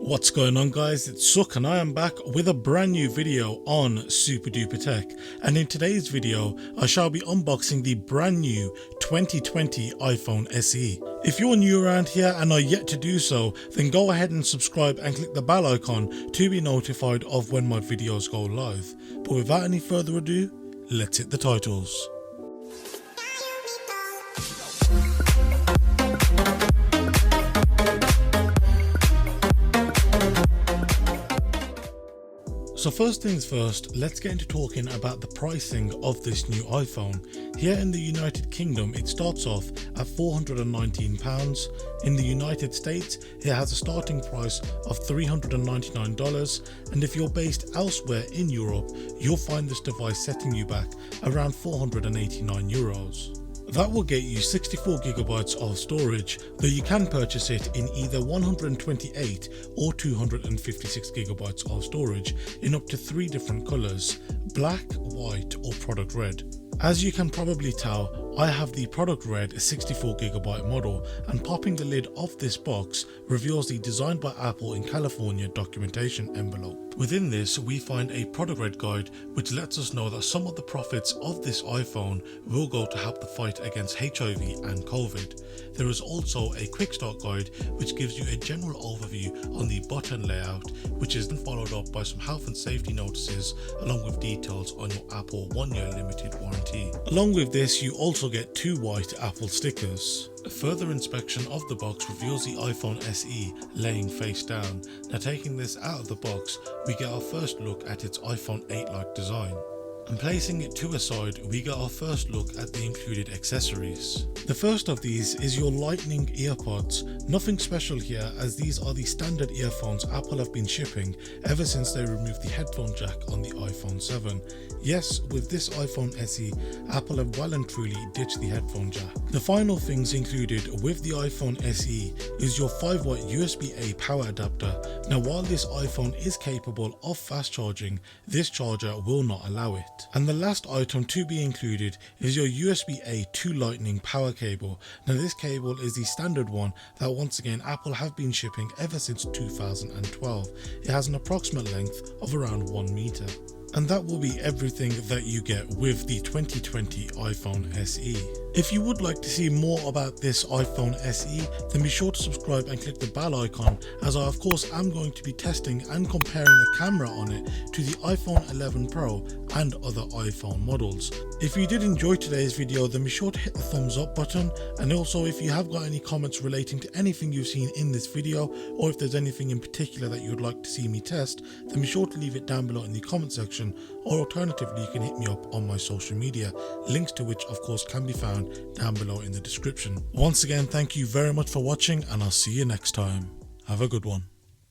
What's going on, guys? It's Suk and I am back with a brand new video on SuperDuprTech, and in today's video I shall be unboxing the brand new 2020 iPhone SE. If you're new around here and are yet to do so, then go ahead and subscribe and click the bell icon to be notified of when my videos go live. But without any further ado, let's hit the titles. So first things first, let's get into talking about the pricing of this new iPhone. Here in the United Kingdom, it starts off at £419. In the United States, it has a starting price of $399, and if you're based elsewhere in Europe, you'll find this device setting you back around €489. That will get you 64GB of storage, though you can purchase it in either 128 or 256GB of storage in up to 3 different colours: black, white or product red. As you can probably tell, I have the product red 64GB model, and popping the lid off this box reveals the Designed by Apple in California documentation envelope. Within this, we find a product red guide which lets us know that some of the profits of this iPhone will go to help the fight against HIV and COVID. There is also a quick start guide which gives you a general overview on the button layout, which is then followed up by some health and safety notices along with details on your Apple 1-year limited warranty. Along with this, you also get 2 white Apple stickers. A further inspection of the box reveals the iPhone SE laying face down. Now, taking this out of the box, we get our first look at its iPhone 8-like design. And placing it to a side, we get our first look at the included accessories. The first of these is your Lightning earpods. Nothing special here, as these are the standard earphones Apple have been shipping ever since they removed the headphone jack on the iPhone 7. Yes, with this iPhone SE, Apple have well and truly ditched the headphone jack. The final things included with the iPhone SE is your 5-watt USB-A power adapter. Now, while this iPhone is capable of fast charging, this charger will not allow it. And the last item to be included is your USB-A to Lightning power cable. Now, this cable is the standard one that once again Apple have been shipping ever since 2012. It has an approximate length of around 1 meter. And that will be everything that you get with the 2020 iPhone SE. If you would like to see more about this iPhone SE, then be sure to subscribe and click the bell icon, as I of course am going to be testing and comparing the camera on it to the iPhone 11 Pro and other iPhone models. If you did enjoy today's video, then be sure to hit the thumbs up button, and also if you have got any comments relating to anything you've seen in this video, or if there's anything in particular that you would like to see me test, then be sure to leave it down below in the comment section, or alternatively you can hit me up on my social media, links to which of course can be found down below in the description. Once again, thank you very much for watching, and I'll see you next time. Have a good one.